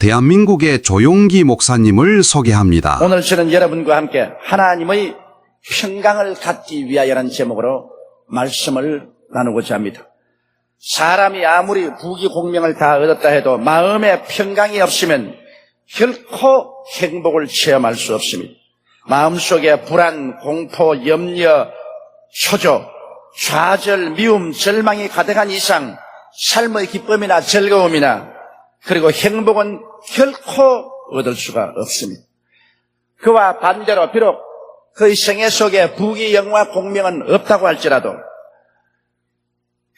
대한민국의 조용기 목사님을 소개합니다. 오늘 저는 여러분과 함께 하나님의 평강을 갖기 위하여라는 제목으로 말씀을 나누고자 합니다. 사람이 아무리 부귀공명을 다 얻었다 해도 마음에 평강이 없으면 결코 행복을 체험할 수 없습니다. 마음속에 불안, 공포, 염려, 초조, 좌절, 미움, 절망이 가득한 이상 삶의 기쁨이나 즐거움이나 그리고 행복은 결코 얻을 수가 없습니다. 그와 반대로 비록 그의 생애 속에 부귀, 영화, 공명은 없다고 할지라도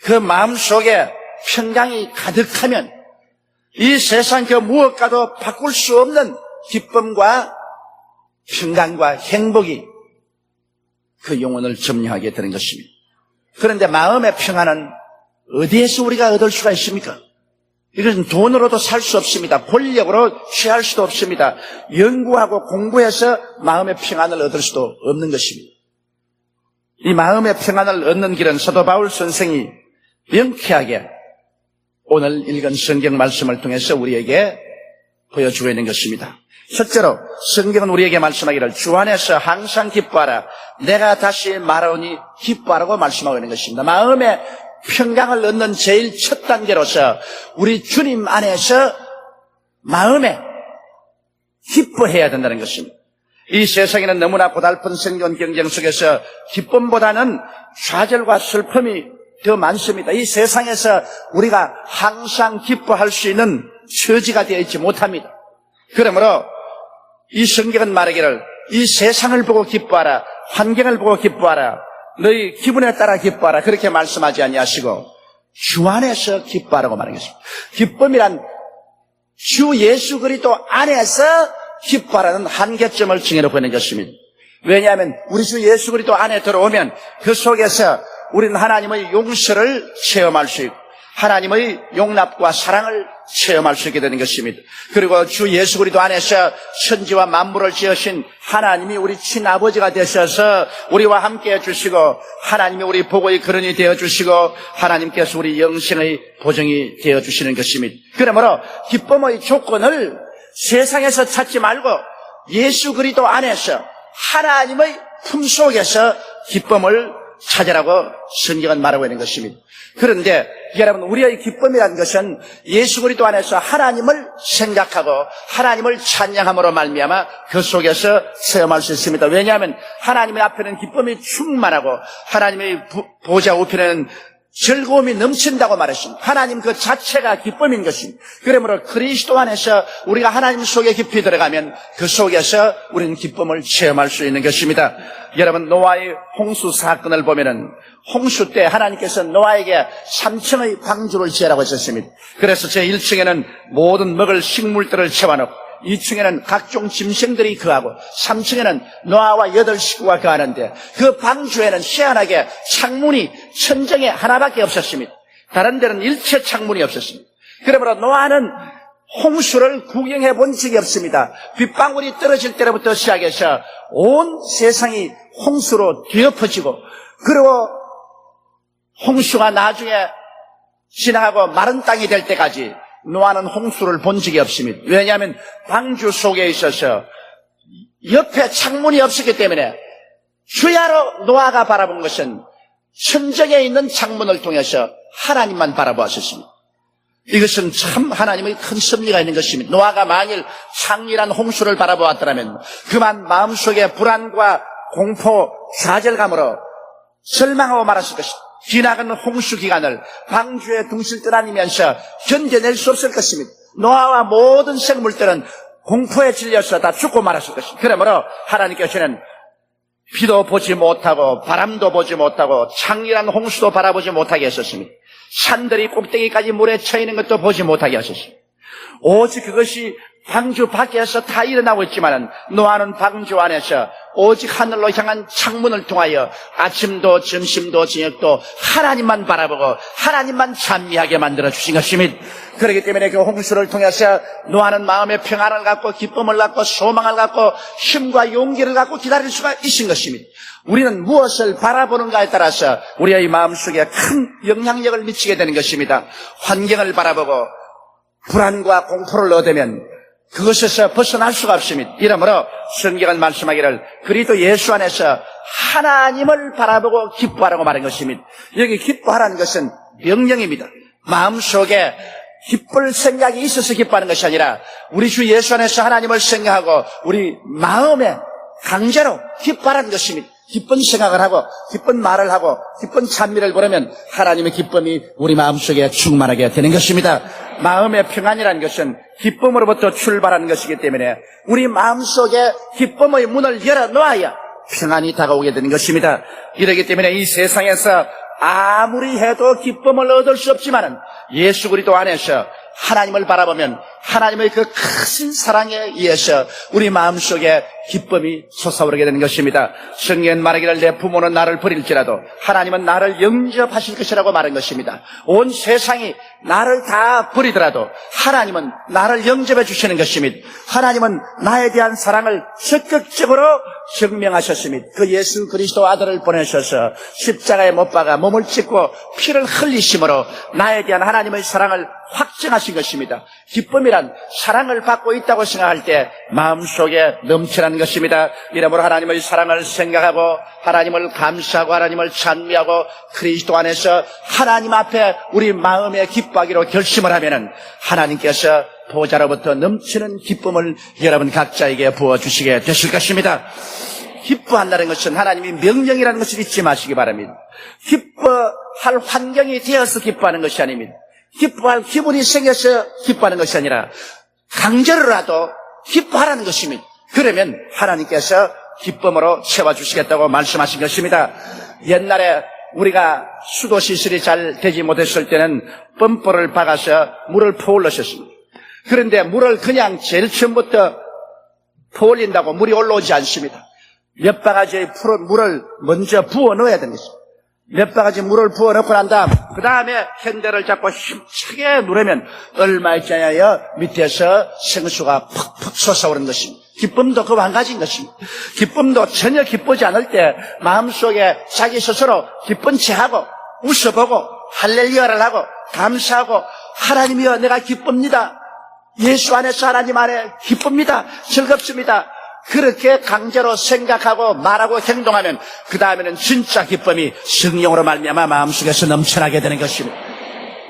그 마음속에 평강이 가득하면 이 세상 그 무엇과도 바꿀 수 없는 기쁨과 평강과 행복이 그 영혼을 점령하게 되는 것입니다. 그런데 마음의 평안은 어디에서 우리가 얻을 수가 있습니까? 이것은 돈으로도 살 수 없습니다. 권력으로 취할 수도 없습니다. 연구하고 공부해서 마음의 평안을 얻을 수도 없는 것입니다. 이 마음의 평안을 얻는 길은 사도 바울 선생이 명쾌하게 오늘 읽은 성경 말씀을 통해서 우리에게 보여주고 있는 것입니다. 첫째로 성경은 우리에게 말씀하기를 주 안에서 항상 기뻐하라. 내가 다시 말하오니 기뻐하라고 말씀하고 있는 것입니다. 마음의 평강을 얻는 제일 첫 단계로서 우리 주님 안에서 마음에 기뻐해야 된다는 것입니다. 이 세상에는 너무나 고달픈 생존 경쟁 속에서 기쁨보다는 좌절과 슬픔이 더 많습니다. 이 세상에서 우리가 항상 기뻐할 수 있는 처지가 되어 있지 못합니다. 그러므로 이 성경은 말하기를 이 세상을 보고 기뻐하라, 환경을 보고 기뻐하라, 너희 기분에 따라 기뻐하라 그렇게 말씀하지 아니하시고 주 안에서 기뻐하라고 말하겠습니다. 기쁨이란 주 예수 그리스도 안에서 기뻐하라는 한계점을 정해놓고 있는 것입니다. 왜냐하면 우리 주 예수 그리스도 안에 들어오면 그 속에서 우리는 하나님의 용서를 체험할 수 있고 하나님의 용납과 사랑을 체험할 수 있게 되는 것입니다. 그리고 주 예수 그리스도 안에서 천지와 만물을 지으신 하나님이 우리 친아버지가 되셔서 우리와 함께 해주시고 하나님이 우리 복의 근원이 되어주시고 하나님께서 우리 영생의 보증이 되어주시는 것입니다. 그러므로 기쁨의 조건을 세상에서 찾지 말고 예수 그리스도 안에서 하나님의 품속에서 기쁨을 찾으라고 성경은 말하고 있는 것입니다. 그런데 여러분 우리의 기쁨이라는 것은 예수 그리스도 안에서 하나님을 생각하고 하나님을 찬양함으로 말미암아 그 속에서 체험할 수 있습니다. 왜냐하면 하나님의 앞에는 기쁨이 충만하고 하나님의 보좌 우편에는 즐거움이 넘친다고 말했습니다. 하나님 그 자체가 기쁨인 것입니다. 그러므로 그리스도 안에서 우리가 하나님 속에 깊이 들어가면 그 속에서 우리는 기쁨을 체험할 수 있는 것입니다. 여러분 노아의 홍수 사건을 보면은 홍수 때 하나님께서 노아에게 3층의 방주를 지으라고 하셨습니다. 그래서 제 1층에는 모든 먹을 식물들을 채워놓고 2층에는 각종 짐승들이 거하고 3층에는 노아와 8식구가 거하는데 그 방주에는 희한하게 창문이 천정에 하나밖에 없었습니다. 다른 데는 일체 창문이 없었습니다. 그러므로 노아는 홍수를 구경해 본 적이 없습니다. 빗방울이 떨어질 때로부터 시작해서 온 세상이 홍수로 뒤엎어지고 그리고 홍수가 나중에 지나가고 마른 땅이 될 때까지 노아는 홍수를 본 적이 없습니다. 왜냐하면 방주 속에 있어서 옆에 창문이 없었기 때문에 주야로 노아가 바라본 것은 천정에 있는 창문을 통해서 하나님만 바라보았습니다. 이것은 참 하나님의 큰 섭리가 있는 것입니다. 노아가 만일 창렬한 홍수를 바라보았더라면 그만 마음속에 불안과 공포, 좌절감으로 절망하고 말았을 것입니다. 지나가는 홍수 기간을 방주에 둥실 떠다니면서 견뎌낼 수 없을 것입니다. 노아와 모든 생물들은 공포에 질려서 다 죽고 말았을 것입니다. 그러므로 하나님께서는 비도 보지 못하고 바람도 보지 못하고 창렬한 홍수도 바라보지 못하게 하셨습니다. 산들이 꼭대기까지 물에 쳐 있는 것도 보지 못하게 하셨습니다. 오직 그것이 방주 밖에서 다 일어나고 있지만은 노아는 방주 안에서 오직 하늘로 향한 창문을 통하여 아침도 점심도 저녁도 하나님만 바라보고 하나님만 찬미하게 만들어 주신 것입니다. 그렇기 때문에 그 홍수를 통해서 노아는 마음의 평안을 갖고 기쁨을 갖고 소망을 갖고 힘과 용기를 갖고 기다릴 수가 있는 것입니다. 우리는 무엇을 바라보는가에 따라서 우리의 마음속에 큰 영향력을 미치게 되는 것입니다. 환경을 바라보고 불안과 공포를 얻으면 그것에서 벗어날 수가 없습니다. 이러므로 성경은 말씀하기를 그리스도 예수 안에서 하나님을 바라보고 기뻐하라고 말한 것입니다. 여기 기뻐하라는 것은 명령입니다. 마음속에 기쁠 생각이 있어서 기뻐하는 것이 아니라 우리 주 예수 안에서 하나님을 생각하고 우리 마음에 강제로 기뻐하라는 것입니다. 기쁜 생각을 하고 기쁜 말을 하고 기쁜 찬미를 부르면 하나님의 기쁨이 우리 마음속에 충만하게 되는 것입니다. 마음의 평안이라는 것은 기쁨으로부터 출발하는 것이기 때문에 우리 마음속에 기쁨의 문을 열어놓아야 평안이 다가오게 되는 것입니다. 이렇기 때문에 이 세상에서 아무리 해도 기쁨을 얻을 수 없지만은 예수 그리스도 안에서 하나님을 바라보면 하나님의 그 큰 사랑에 의해서 우리 마음속에 기쁨이 솟아오르게 되는 것입니다. 성경은 말하기를 내 부모는 나를 버릴지라도 하나님은 나를 영접하실 것이라고 말한 것입니다. 온 세상이 나를 다 버리더라도 하나님은 나를 영접해 주시는 것입니다. 하나님은 나에 대한 사랑을 적극적으로 증명하셨습니다. 그 예수 그리스도 아들을 보내셔서 십자가에 못 박아 몸을 찢고 피를 흘리심으로 나에 대한 하나님의 사랑을 확증하신 것입니다. 기쁨이란 사랑을 받고 있다고 생각할 때 마음속에 넘치라는 것입니다. 이러므로 하나님의 사랑을 생각하고 하나님을 감사하고 하나님을 찬미하고 그리스도 안에서 하나님 앞에 우리 마음에 기뻐하기로 결심을 하면은 하나님께서 보좌로부터 넘치는 기쁨을 여러분 각자에게 부어주시게 되실 것입니다. 기뻐한다는 것은 하나님이 명령이라는 것을 잊지 마시기 바랍니다. 기뻐할 환경이 되어서 기뻐하는 것이 아닙니다. 기뻐할 기분이 생겨서 기뻐하는 것이 아니라 강제로라도 기뻐하라는 것입니다. 그러면 하나님께서 기쁨으로 채워주시겠다고 말씀하신 것입니다. 옛날에 우리가 수도 시설이 잘 되지 못했을 때는 펌프를 박아서 물을 퍼올렸었습니다. 그런데 물을 그냥 제일 처음부터 퍼올린다고 물이 올라오지 않습니다. 몇 바가지의 물을 먼저 부어 넣어야 됩니다. 몇 바가지 물을 부어 넣고 난 다음 그 다음에 핸들을 잡고 힘차게 누르면 얼마 있지 않아요? 밑에서 생수가 퍽퍽 솟아오르는 것입니다. 기쁨도 그 한 가지인 것입니다. 기쁨도 전혀 기쁘지 않을 때 마음속에 자기 스스로 기쁜 체하고 웃어보고 할렐루야를 하고 감사하고 하나님이여 내가 기쁩니다. 예수 안에서 하나님 안에 기쁩니다. 즐겁습니다. 그렇게 강제로 생각하고 말하고 행동하면 그 다음에는 진짜 기쁨이 성령으로 말미암아 마음속에서 넘쳐나게 되는 것입니다.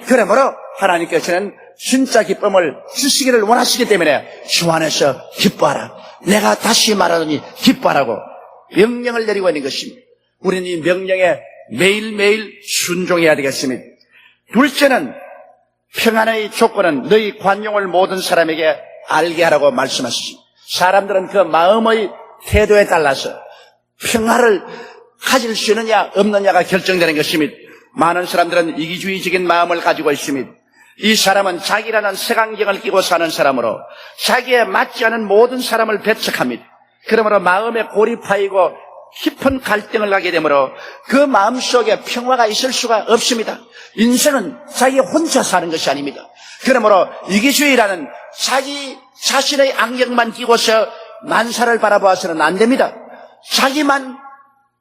그러므로 하나님께서는 진짜 기쁨을 주시기를 원하시기 때문에 주 안에서 기뻐하라. 내가 다시 말하더니 기뻐하라고 명령을 내리고 있는 것입니다. 우리는 이 명령에 매일매일 순종해야 되겠습니다. 둘째는 평안의 조건은 너희 관용을 모든 사람에게 알게 하라고 말씀하시죠. 사람들은 그 마음의 태도에 따라서 평화를 가질 수 있느냐 없느냐가 결정되는 것입니다. 많은 사람들은 이기주의적인 마음을 가지고 있습니다. 이 사람은 자기라는 색안경을 끼고 사는 사람으로 자기에 맞지 않은 모든 사람을 배척합니다. 그러므로 마음에 고립하이고 깊은 갈등을 하게 되므로 그 마음속에 평화가 있을 수가 없습니다. 인생은 자기 혼자 사는 것이 아닙니다. 그러므로 이기주의라는 자기 자신의 안경만 끼고서 만사를 바라보아서는 안 됩니다. 자기만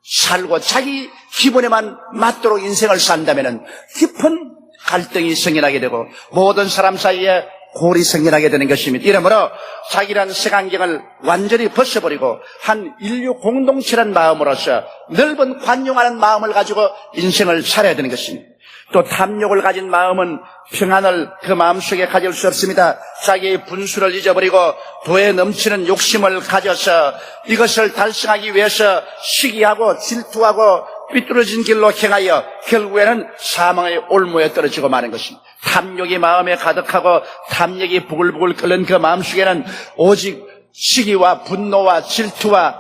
살고 자기 기분에만 맞도록 인생을 산다면 깊은 갈등이 생겨나게 되고 모든 사람 사이에 골이 생겨나게 되는 것입니다. 이러므로 자기란 색안경을 완전히 벗어버리고 한 인류 공동체란 마음으로서 넓은 관용하는 마음을 가지고 인생을 살아야 되는 것입니다. 또 탐욕을 가진 마음은 평안을 그 마음속에 가질 수 없습니다. 자기의 분수를 잊어버리고 도에 넘치는 욕심을 가져서 이것을 달성하기 위해서 시기하고 질투하고 삐뚤어진 길로 행하여 결국에는 사망의 올무에 떨어지고 마는 것입니다. 탐욕이 마음에 가득하고 탐욕이 부글부글 끓는 그 마음속에는 오직 시기와 분노와 질투와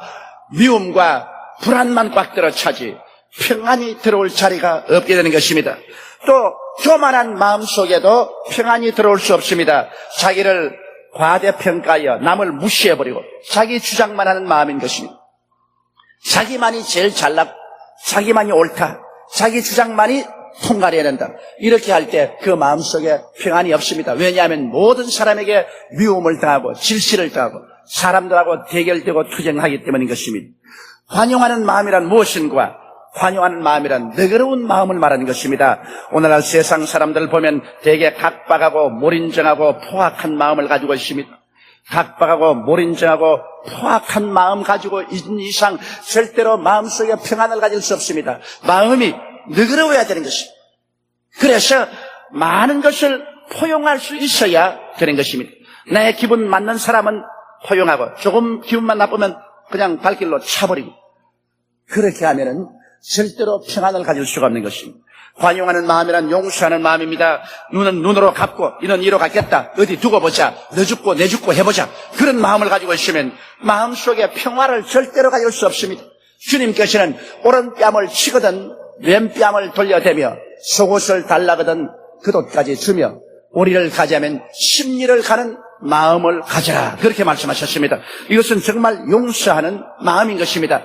미움과 불안만 꽉 들어 차지 평안이 들어올 자리가 없게 되는 것입니다. 또 교만한 마음속에도 평안이 들어올 수 없습니다. 자기를 과대평가하여 남을 무시해버리고 자기 주장만 하는 마음인 것입니다. 자기만이 제일 잘나고 자기만이 옳다, 자기 주장만이 통과해야 된다. 이렇게 할 때 그 마음속에 평안이 없습니다. 왜냐하면 모든 사람에게 미움을 당하고 질시를 당하고 사람들하고 대결되고 투쟁하기 때문인 것입니다. 관용하는 마음이란 무엇인가? 관용하는 마음이란 너그러운 마음을 말하는 것입니다. 오늘날 세상 사람들을 보면 되게 각박하고 몰인정하고 포악한 마음을 가지고 있습니다. 각박하고 몰인정하고 포악한 마음 가지고 있는 이상 절대로 마음속에 평안을 가질 수 없습니다. 마음이 너그러워야 되는 것입니다. 그래서 많은 것을 포용할 수 있어야 되는 것입니다. 내 기분 맞는 사람은 포용하고 조금 기분만 나쁘면 그냥 발길로 차버리고, 그렇게 하면은 절대로 평안을 가질 수가 없는 것입니다. 관용하는 마음이란 용서하는 마음입니다. 눈은 눈으로 갚고 이는 이로 갚겠다. 어디 두고 보자. 너 죽고 내 죽고 해보자. 그런 마음을 가지고 있으면 마음속에 평화를 절대로 가질 수 없습니다. 주님께서는 오른뺨을 치거든 왼뺨을 돌려대며 속옷을 달라거든 겉옷까지 주며 우리를 가자면 심리를 가는 마음을 가져라. 그렇게 말씀하셨습니다. 이것은 정말 용서하는 마음인 것입니다.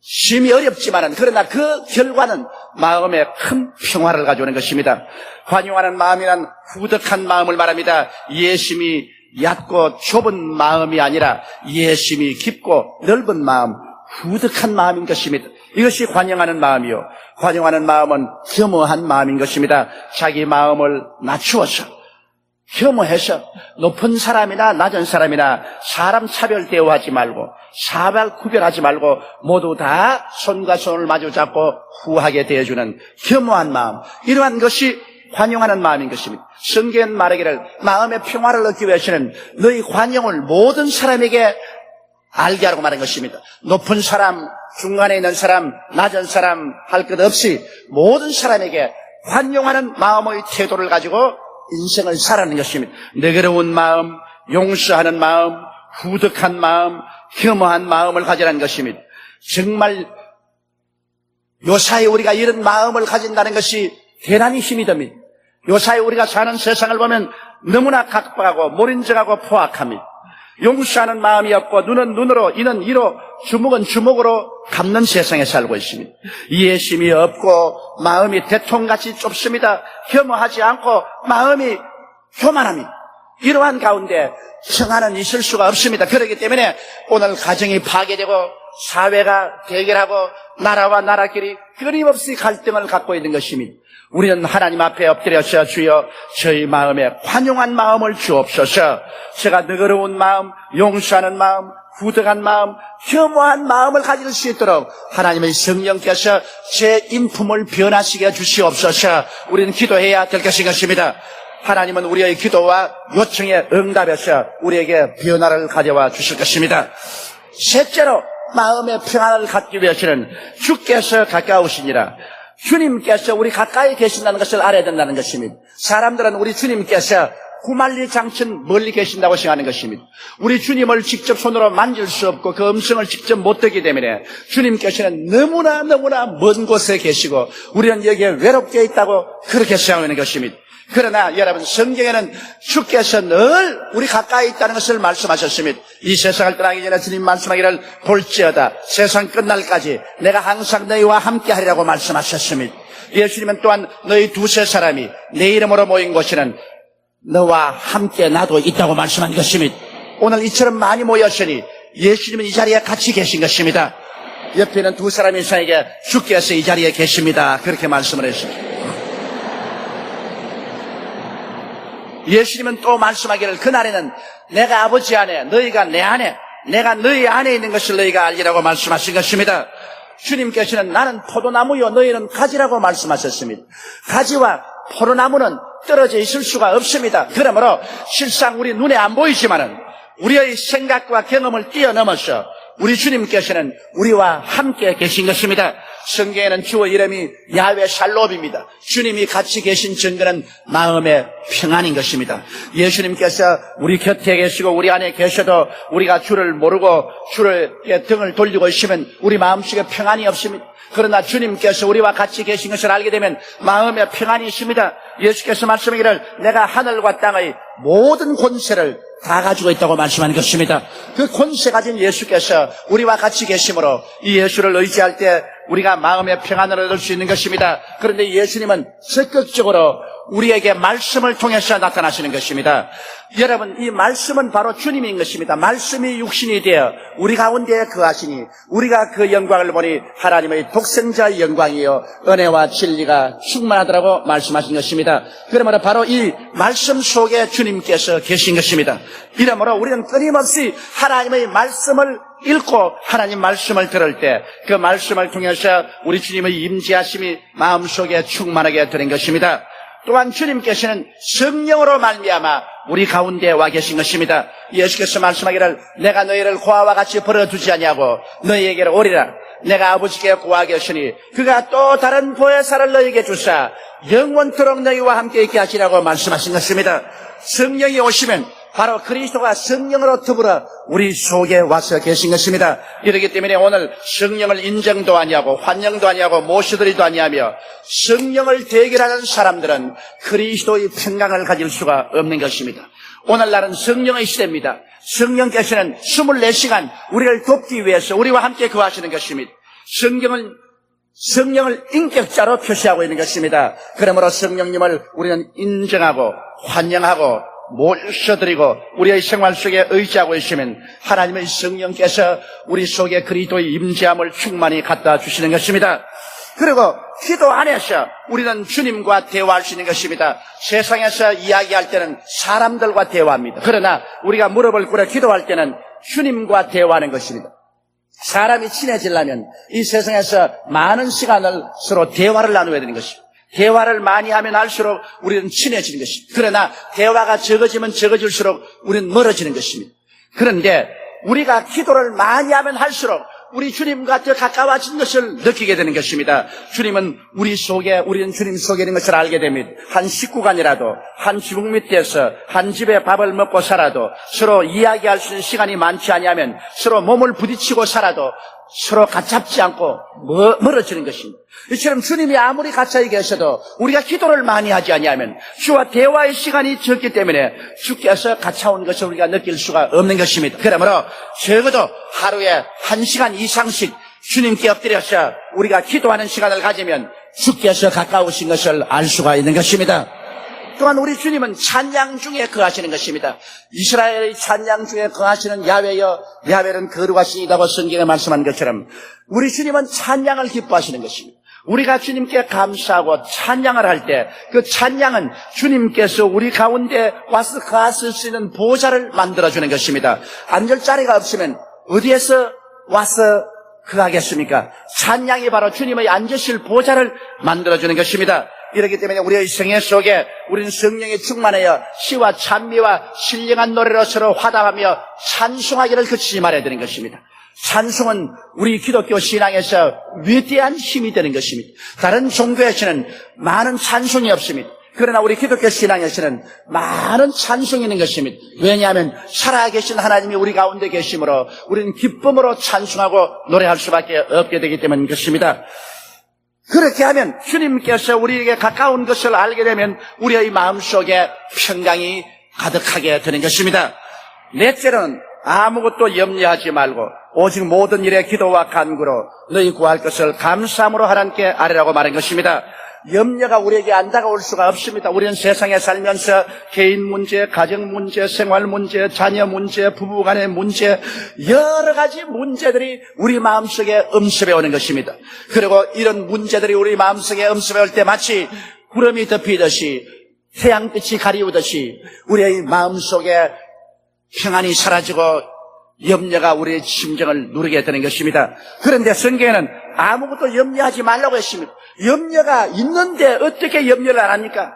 심히 어렵지만은 그러나 그 결과는 마음에 큰 평화를 가져오는 것입니다. 관용하는 마음이란 후덕한 마음을 말합니다. 이해심이 얕고 좁은 마음이 아니라 이해심이 깊고 넓은 마음, 후덕한 마음인 것입니다. 이것이 관용하는 마음이요. 관용하는 마음은 겸허한 마음인 것입니다. 자기 마음을 낮추어서 겸허해서 높은 사람이나 낮은 사람이나 사람 차별 대우하지 말고 사발 구별하지 말고 모두 다 손과 손을 마주 잡고 후하게 대해주는 겸허한 마음, 이러한 것이 관용하는 마음인 것입니다. 성경은 말하기를 마음의 평화를 얻기 위해서는 너희 관용을 모든 사람에게 알게 하라고 말한 것입니다. 높은 사람, 중간에 있는 사람, 낮은 사람 할 것 없이 모든 사람에게 관용하는 마음의 태도를 가지고 인생을 살아가는 것입니다. 너그러운 마음, 용서하는 마음, 후덕한 마음, 겸허한 마음을 가지라는 것입니다. 정말 요사이 우리가 이런 마음을 가진다는 것이 대단히 힘이 됩니다. 요사이 우리가 사는 세상을 보면 너무나 각박하고 몰인정하고 포악합니다. 용서하는 마음이 없고 눈은 눈으로 이는 이로 주먹은 주먹으로 갚는 세상에 살고 있습니다. 이해심이 없고 마음이 대통같이 좁습니다. 겸허하지 않고 마음이 교만합니다. 이러한 가운데 평안은 있을 수가 없습니다. 그렇기 때문에 오늘 가정이 파괴되고 사회가 대결하고 나라와 나라끼리 끊임없이 갈등을 갖고 있는 것입니다. 우리는 하나님 앞에 엎드려서 주여 저희 마음에 관용한 마음을 주옵소서. 제가 너그러운 마음, 용서하는 마음, 후덕한 마음, 겸허한 마음을 가질 수 있도록 하나님의 성령께서 제 인품을 변화시켜 주시옵소서. 우리는 기도해야 될 것입니다. 하나님은 우리의 기도와 요청에 응답해서 우리에게 변화를 가져와 주실 것입니다. 셋째로 마음의 평안을 갖기 위해서는 주께서 가까우시니라. 주님께서 우리 가까이 계신다는 것을 알아야 된다는 것입니다. 사람들은 우리 주님께서 구만리 장천 멀리 계신다고 생각하는 것입니다. 우리 주님을 직접 손으로 만질 수 없고 그 음성을 직접 못 듣기 때문에 주님께서는 너무나 먼 곳에 계시고 우리는 여기에 외롭게 있다고 그렇게 생각하는 것입니다. 그러나 여러분, 성경에는 주께서 늘 우리 가까이 있다는 것을 말씀하셨습니다. 이 세상을 떠나기 전에 주님 말씀하기를 볼지어다 세상 끝날까지 내가 항상 너희와 함께 하리라고 말씀하셨습니다. 예수님은 또한 너희 두세 사람이 내 이름으로 모인 곳에는 너와 함께 나도 있다고 말씀한 것입니다. 오늘 이처럼 많이 모였으니 예수님은 이 자리에 같이 계신 것입니다. 옆에 있는 두 사람 이상에게 주께서 이 자리에 계십니다. 그렇게 말씀을 했습니다. 예수님은 또 말씀하기를 그날에는 내가 아버지 안에 너희가 내 안에 내가 너희 안에 있는 것을 너희가 알리라고 말씀하신 것입니다. 주님께서는 나는 포도나무요 너희는 가지라고 말씀하셨습니다. 가지와 포도나무는 떨어져 있을 수가 없습니다. 그러므로 실상 우리 눈에 안 보이지만은 우리의 생각과 경험을 뛰어넘어서 우리 주님께서는 우리와 함께 계신 것입니다. 성경에는 주의 이름이 야훼 샬롬입니다. 주님이 같이 계신 증거는 마음의 평안인 것입니다. 예수님께서 우리 곁에 계시고 우리 안에 계셔도 우리가 주를 모르고 주를 등을 돌리고 있으면 우리 마음속에 평안이 없습니다. 그러나 주님께서 우리와 같이 계신 것을 알게 되면 마음에 평안이 있습니다. 예수께서 말씀하기를 내가 하늘과 땅의 모든 권세를 다 가지고 있다고 말씀하는 것입니다. 그 권세 가진 예수께서 우리와 같이 계심으로 이 예수를 의지할 때 우리가 마음의 평안을 얻을 수 있는 것입니다. 그런데 예수님은 적극적으로 우리에게 말씀을 통해서 나타나시는 것입니다. 여러분, 이 말씀은 바로 주님인 것입니다. 말씀이 육신이 되어 우리 가운데 거하시니 우리가 그 영광을 보니 하나님의 독생자의 영광이요 은혜와 진리가 충만하더라고 말씀하신 것입니다. 그러므로 바로 이 말씀 속에 주님께서 계신 것입니다. 이러므로 우리는 끊임없이 하나님의 말씀을 읽고 하나님 말씀을 들을 때 그 말씀을 통해서 우리 주님의 임재하심이 마음속에 충만하게 되는 것입니다. 또한 주님께서는 성령으로 말미암아 우리 가운데 와 계신 것입니다. 예수께서 말씀하기를 내가 너희를 고아와 같이 버려두지 아니하고 너희에게로 오리라. 내가 아버지께 구하겠으니 그가 또 다른 보혜사를 너희에게 주사 영원토록 너희와 함께 있게 하시라고 말씀하신 것입니다. 성령이 오시면 바로 그리스도가 성령으로 더불어 우리 속에 와서 계신 것입니다. 이렇기 때문에 오늘 성령을 인정도 아니하고 환영도 아니하고 모시드리도 아니하며 성령을 대결하는 사람들은 그리스도의 평강을 가질 수가 없는 것입니다. 오늘날은 성령의 시대입니다. 성령께서는 24시간 우리를 돕기 위해서 우리와 함께 거하시는 것입니다. 성령을 인격자로 표시하고 있는 것입니다. 그러므로 성령님을 우리는 인정하고 환영하고 모셔드리고 우리의 생활 속에 의지하고 있으면 하나님의 성령께서 우리 속에 그리스도의 임재함을 충만히 갖다 주시는 것입니다. 그리고 기도 안에서 우리는 주님과 대화할 수 있는 것입니다. 세상에서 이야기할 때는 사람들과 대화합니다. 그러나 우리가 무릎을 꿇어 기도할 때는 주님과 대화하는 것입니다. 사람이 친해지려면 이 세상에서 많은 시간을 서로 대화를 나누어야 되는 것입니다. 대화를 많이 하면 할수록 우리는 친해지는 것입니다. 그러나 대화가 적어지면 적어질수록 우리는 멀어지는 것입니다. 그런데 우리가 기도를 많이 하면 할수록 우리 주님과 더 가까워진 것을 느끼게 되는 것입니다. 주님은 우리는 주님 속에 있는 것을 알게 됩니다. 한 식구간이라도, 한 지붕 밑에서 한 집에 밥을 먹고 살아도 서로 이야기할 수 있는 시간이 많지 않으면 서로 몸을 부딪히고 살아도 서로 가깝지 않고 멀어지는 것입니다. 이처럼 주님이 아무리 가까이 계셔도 우리가 기도를 많이 하지 아니하면 주와 대화의 시간이 적기 때문에 주께서 가까운 것을 우리가 느낄 수가 없는 것입니다. 그러므로 적어도 하루에 1시간 이상씩 주님께 엎드려서 우리가 기도하는 시간을 가지면 주께서 가까우신 것을 알 수가 있는 것입니다. 또한 우리 주님은 찬양 중에 거하시는 것입니다. 이스라엘의 찬양 중에 거하시는 야훼여, 야훼는 거룩하시다고 성경에 말씀한 것처럼 우리 주님은 찬양을 기뻐하시는 것입니다. 우리가 주님께 감사하고 찬양을 할 때 그 찬양은 주님께서 우리 가운데 와서 거하실 수 있는 보좌를 만들어주는 것입니다. 앉을 자리가 없으면 어디에서 와서 거하겠습니까? 찬양이 바로 주님의 앉으실 보좌를 만들어주는 것입니다. 이렇기 때문에 우리의 생애 속에 우리는 성령에 충만하여 시와 찬미와 신령한 노래로 서로 화답하며 찬송하기를 그치지 말아야 되는 것입니다. 찬송은 우리 기독교 신앙에서 위대한 힘이 되는 것입니다. 다른 종교에서는 많은 찬송이 없습니다. 그러나 우리 기독교 신앙에서는 많은 찬송이 있는 것입니다. 왜냐하면 살아계신 하나님이 우리 가운데 계심으로 우리는 기쁨으로 찬송하고 노래할 수밖에 없게 되기 때문인 것입니다. 그렇게 하면 주님께서 우리에게 가까운 것을 알게 되면 우리의 마음속에 평강이 가득하게 되는 것입니다. 넷째는 아무것도 염려하지 말고 오직 모든 일에 기도와 간구로 너희 구할 것을 감사함으로 하나님께 아뢰라고 말한 것입니다. 염려가 우리에게 안 다가올 수가 없습니다. 우리는 세상에 살면서 개인 문제, 가정 문제, 생활 문제, 자녀 문제, 부부간의 문제, 여러 가지 문제들이 우리 마음속에 엄습해 오는 것입니다. 그리고 이런 문제들이 우리 마음속에 엄습해 올 때 마치 구름이 덮이듯이 태양빛이 가리우듯이 우리의 마음속에 평안이 사라지고 염려가 우리의 심정을 누르게 되는 것입니다. 그런데 성경에는 아무것도 염려하지 말라고 했습니다. 염려가 있는데 어떻게 염려를 안 합니까?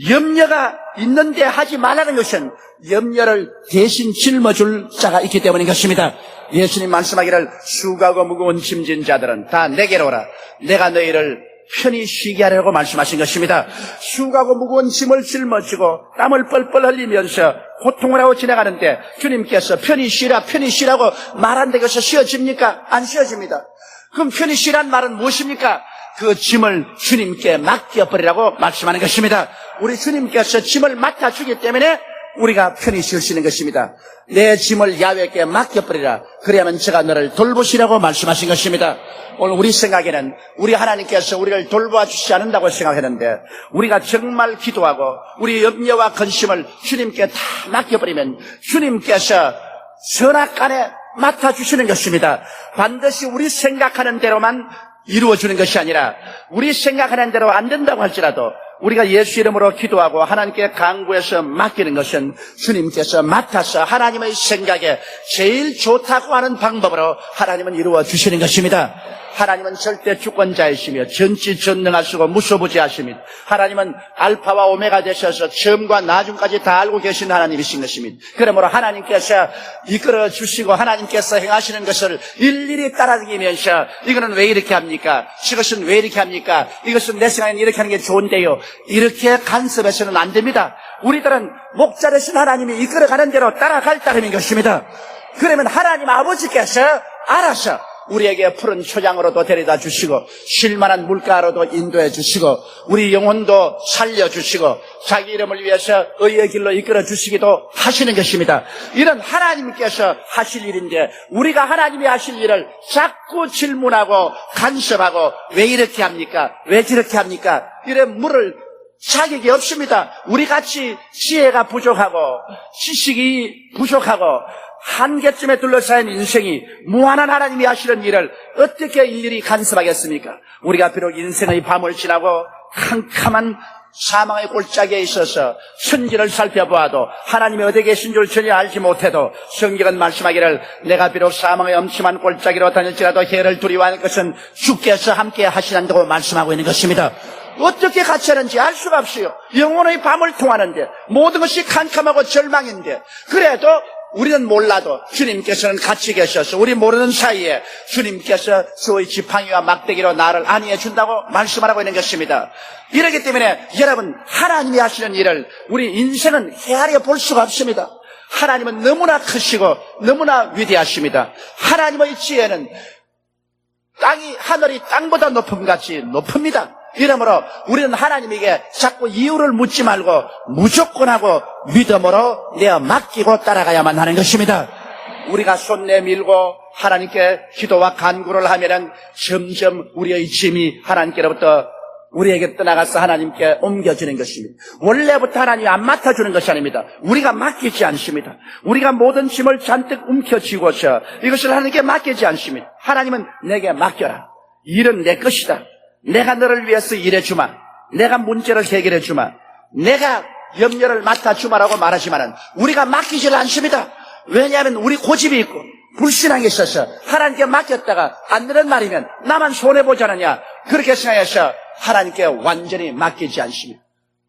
염려가 있는데 하지 말라는 것은 염려를 대신 짊어줄 자가 있기 때문인 것입니다. 예수님 말씀하기를 수고하고 무거운 짐진 자들은 다 내게로 오라. 내가 너희를 편히 쉬게 하려고 말씀하신 것입니다. 수고하고 무거운 짐을 짊어지고 땀을 뻘뻘 흘리면서 고통을 하고 지나가는데 주님께서 편히 쉬라고 말한 데서 쉬어집니까? 안 쉬어집니다. 그럼 편히 쉬란 말은 무엇입니까? 그 짐을 주님께 맡겨버리라고 말씀하는 것입니다. 우리 주님께서 짐을 맡아주기 때문에 우리가 편히 쉴 수 있는 것입니다. 내 짐을 야훼께 맡겨버리라. 그래야만 제가 너를 돌보시라고 말씀하신 것입니다. 오늘 우리 생각에는 우리 하나님께서 우리를 돌보아 주시지 않는다고 생각했는데 우리가 정말 기도하고 우리 염려와 근심을 주님께 다 맡겨버리면 주님께서 선악간에 맡아주시는 것입니다. 반드시 우리 생각하는 대로만 이루어주는 것이 아니라 우리 생각하는 대로 안 된다고 할지라도 우리가 예수 이름으로 기도하고 하나님께 간구해서 맡기는 것은 주님께서 맡아서 하나님의 생각에 제일 좋다고 하는 방법으로 하나님은 이루어 주시는 것입니다. 하나님은 절대 주권자이시며 전지전능하시고 무소부지하십니다. 하나님은 알파와 오메가 되셔서 처음과 나중까지 다 알고 계신 하나님이신 것입니다. 그러므로 하나님께서 이끌어 주시고 하나님께서 행하시는 것을 일일이 따라다니면서 이거는 왜 이렇게 합니까? 이것은 왜 이렇게 합니까? 이것은 내 생각에는 이렇게 하는 게 좋은데요. 이렇게 간섭해서는 안 됩니다. 우리들은 목자 되신 하나님이 이끌어가는 대로 따라갈 따름인 것입니다. 그러면 하나님 아버지께서 알아서 우리에게 푸른 초장으로도 데려다 주시고 쉴만한 물가로도 인도해 주시고 우리 영혼도 살려주시고 자기 이름을 위해서 의의 길로 이끌어 주시기도 하시는 것입니다. 이런 하나님께서 하실 일인데 우리가 하나님이 하실 일을 자꾸 질문하고 간섭하고 왜 이렇게 합니까? 왜 저렇게 합니까? 이런 물을 자격이 없습니다. 우리같이 지혜가 부족하고 지식이 부족하고 한계쯤에 둘러싸인 인생이 무한한 하나님이 하시는 일을 어떻게 일일이 간섭하겠습니까? 우리가 비록 인생의 밤을 지나고 캄캄한 사망의 골짜기에 있어서 선지를 살펴보아도 하나님이 어디 계신 줄 전혀 알지 못해도 성경은 말씀하기를 내가 비록 사망의 엄침한 골짜기로 다닐지라도 해를 두려워할 것은 주께서 함께 하시난다고 말씀하고 있는 것입니다. 어떻게 같이 하는지 알 수가 없어요. 영혼의 밤을 통하는데 모든 것이 캄캄하고 절망인데 그래도 우리는 몰라도 주님께서는 같이 계셔서 우리 모르는 사이에 주님께서 소의 지팡이와 막대기로 나를 안위해 준다고 말씀하고 있는 것입니다. 이렇기 때문에 여러분 하나님이 하시는 일을 우리 인생은 헤아려 볼 수가 없습니다. 하나님은 너무나 크시고 너무나 위대하십니다. 하나님의 지혜는 하늘이 땅보다 높음같이 높습니다. 이러므로 우리는 하나님에게 자꾸 이유를 묻지 말고 무조건 하고 믿음으로 내어 맡기고 따라가야만 하는 것입니다. 우리가 손 내밀고 하나님께 기도와 간구를 하면은 점점 우리의 짐이 하나님께로부터 우리에게 떠나가서 하나님께 옮겨지는 것입니다. 원래부터 하나님이 안 맡아주는 것이 아닙니다. 우리가 맡기지 않습니다. 우리가 모든 짐을 잔뜩 움켜쥐고서 이것을 하나님께 맡기지 않습니다. 하나님은 내게 맡겨라. 일은 내 것이다. 내가 너를 위해서 일해주마. 내가 문제를 해결해주마. 내가 염려를 맡아주마라고 말하지만은 우리가 맡기질 않습니다. 왜냐하면 우리 고집이 있고 불신앙이 있어서 하나님께 맡겼다가 안 되는 말이면 나만 손해보지 않느냐 그렇게 생각해서 하나님께 완전히 맡기지 않습니다.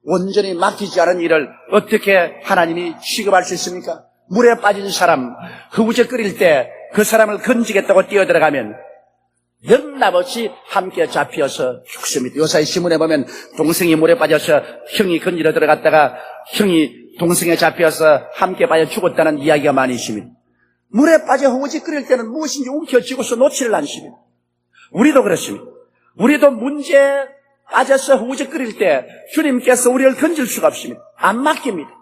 온전히 맡기지 않은 일을 어떻게 하나님이 취급할 수 있습니까? 물에 빠진 사람 흑우제 끓일 때 그 사람을 건지겠다고 뛰어들어가면 영납없이 함께 잡혀서 죽습니다. 요사이 신문에 보면 동생이 물에 빠져서 형이 건지러 들어갔다가 형이 동생에 잡혀서 함께 빠져 죽었다는 이야기가 많이 있습니다. 물에 빠져 흑우제 끓일 때는 무엇인지 움켜쥐고서 놓지를 않습니다. 우리도 그렇습니다. 우리도 문제에 빠져서 흑우제 끓일 때 주님께서 우리를 건질 수가 없습니다. 안 맡깁니다.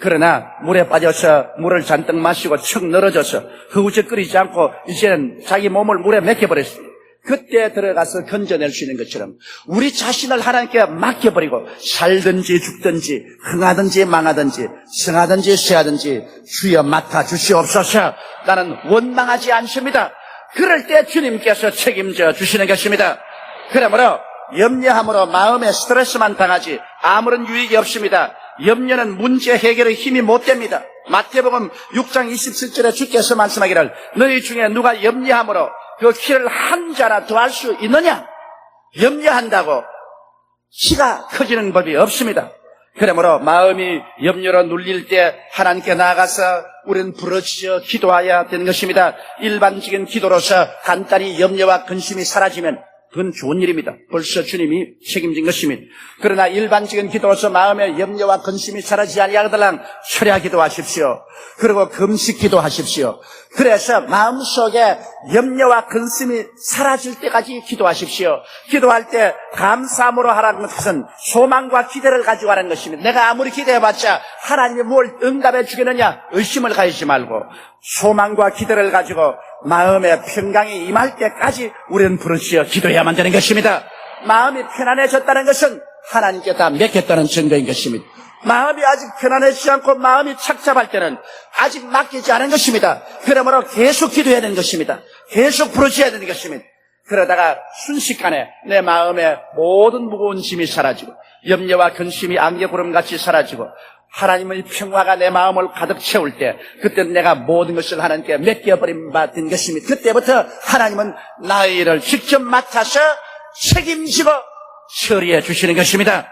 그러나 물에 빠져서 물을 잔뜩 마시고 척 늘어져서 흑우제 끓이지 않고 이제는 자기 몸을 물에 맡겨버렸습니다. 그때 들어가서 건져낼 수 있는 것처럼 우리 자신을 하나님께 맡겨버리고 살든지 죽든지 흥하든지 망하든지 성하든지 쇠하든지 주여 맡아주시옵소서. 나는 원망하지 않습니다. 그럴 때 주님께서 책임져 주시는 것입니다. 그러므로 염려함으로 마음에 스트레스만 당하지 아무런 유익이 없습니다. 염려는 문제 해결의 힘이 못 됩니다. 마태복음 6장 27절에 주께서 말씀하기를 너희 중에 누가 염려함으로 그 키를 한 자나 더할 수 있느냐? 염려한다고 키가 커지는 법이 없습니다. 그러므로 마음이 염려로 눌릴 때 하나님께 나아가서 우리는 부르짖어 기도해야 되는 것입니다. 일반적인 기도로서 간단히 염려와 근심이 사라지면 그건 좋은 일입니다. 벌써 주님이 책임진 것입니다. 그러나 일반적인 기도로서 마음의 염려와 근심이 사라지지 아니하도록 철야 기도하십시오. 그리고 금식 기도하십시오. 그래서 마음속에 염려와 근심이 사라질 때까지 기도하십시오. 기도할 때 감사함으로 하라는 것은 소망과 기대를 가지고 하는 것입니다. 내가 아무리 기대해봤자 하나님이 뭘 응답해 주겠느냐 의심을 가지지 말고 소망과 기대를 가지고 마음의 평강이 임할 때까지 우리는 부르짖어 기도해야만 되는 것입니다. 마음이 편안해졌다는 것은 하나님께 다 맡겼다는 증거인 것입니다. 마음이 아직 편안해지지 않고 마음이 착잡할 때는 아직 맡기지 않은 것입니다. 그러므로 계속 기도해야 되는 것입니다. 계속 부르짖어야 되는 것입니다. 그러다가 순식간에 내 마음의 모든 무거운 짐이 사라지고 염려와 근심이 안개구름같이 사라지고 하나님의 평화가 내 마음을 가득 채울 때 그때 내가 모든 것을 하나님께 맡겨버린 바 된 것입니다. 그때부터 하나님은 나의 일을 직접 맡아서 책임지고 처리해 주시는 것입니다.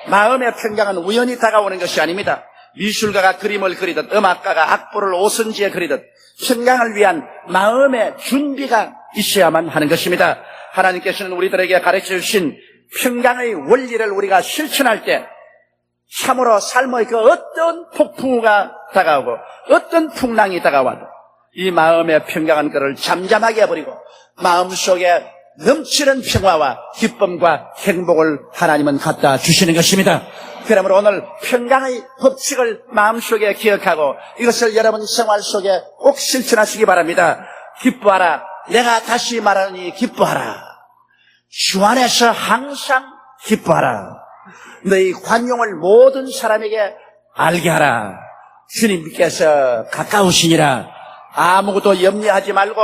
마음의 평강은 우연히 다가오는 것이 아닙니다. 미술가가 그림을 그리듯 음악가가 악보를 오선지에 그리듯 평강을 위한 마음의 준비가 있어야만 하는 것입니다. 하나님께서는 우리들에게 가르쳐 주신 평강의 원리를 우리가 실천할 때 참으로 삶의 그 어떤 폭풍우가 다가오고 어떤 풍랑이 다가와도 이 마음의 평강한 것을 잠잠하게 해버리고 마음속에 넘치는 평화와 기쁨과 행복을 하나님은 갖다 주시는 것입니다. 그러므로 오늘 평강의 법칙을 마음속에 기억하고 이것을 여러분 생활 속에 꼭 실천하시기 바랍니다. 기뻐하라. 내가 다시 말하니 기뻐하라. 주 안에서 항상 기뻐하라. 너희 관용을 모든 사람에게 알게 하라. 주님께서 가까우시니라. 아무것도 염려하지 말고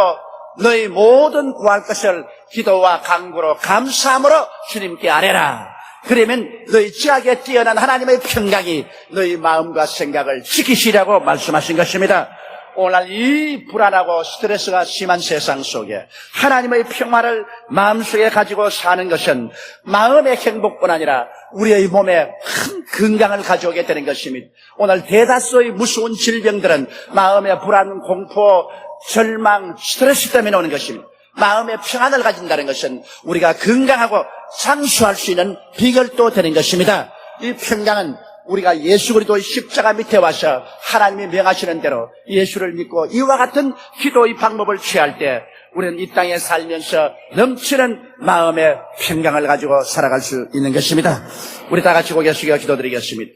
너희 모든 구할 것을 기도와 간구로 감사함으로 주님께 아뢰라. 그러면 너희 지각에 뛰어난 하나님의 평강이 너희 마음과 생각을 지키시라고 말씀하신 것입니다. 오늘 이 불안하고 스트레스가 심한 세상 속에 하나님의 평화를 마음속에 가지고 사는 것은 마음의 행복뿐 아니라 우리의 몸에 큰 건강을 가져오게 되는 것입니다. 오늘 대다수의 무서운 질병들은 마음의 불안, 공포, 절망, 스트레스 때문에 오는 것입니다. 마음의 평안을 가진다는 것은 우리가 건강하고 장수할 수 있는 비결도 되는 것입니다. 이 평강은 우리가 예수 그리스도의 십자가 밑에 와서 하나님이 명하시는 대로 예수를 믿고 이와 같은 기도의 방법을 취할 때 우리는 이 땅에 살면서 넘치는 마음의 평강을 가지고 살아갈 수 있는 것입니다. 우리 다 같이 고개 숙여 기도드리겠습니다.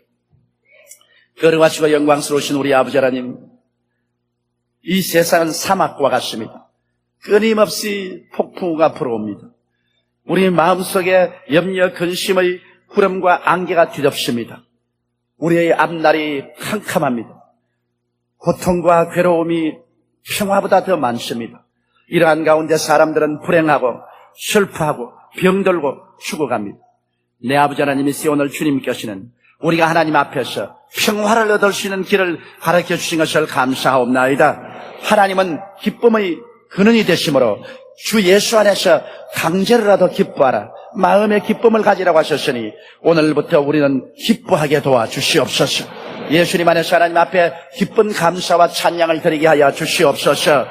거룩하시고 영광스러우신 우리 아버지 하나님, 이 세상은 사막과 같습니다. 끊임없이 폭풍우가 불어옵니다. 우리 마음속에 염려 근심의 구름과 안개가 뒤덮습니다. 우리의 앞날이 캄캄합니다. 고통과 괴로움이 평화보다 더 많습니다. 이러한 가운데 사람들은 불행하고 슬퍼하고 병들고 죽어갑니다. 내 아버지 하나님이 오늘 주님께서는 우리가 하나님 앞에서 평화를 얻을 수 있는 길을 가르쳐 주신 것을 감사하옵나이다. 하나님은 기쁨의 근원이 되심으로 주 예수 안에서 강제로라도 기뻐하라. 마음의 기쁨을 가지라고 하셨으니 오늘부터 우리는 기뻐하게 도와주시옵소서. 예수님 안에서 하나님 앞에 기쁜 감사와 찬양을 드리게 하여 주시옵소서.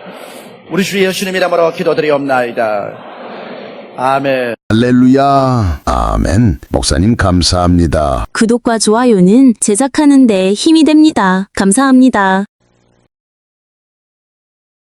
우리 주 예수님 이름으로 기도드리옵나이다. 아멘. 할렐루야. 아멘. 목사님 감사합니다. 구독과 좋아요는 제작하는 데 힘이 됩니다. 감사합니다.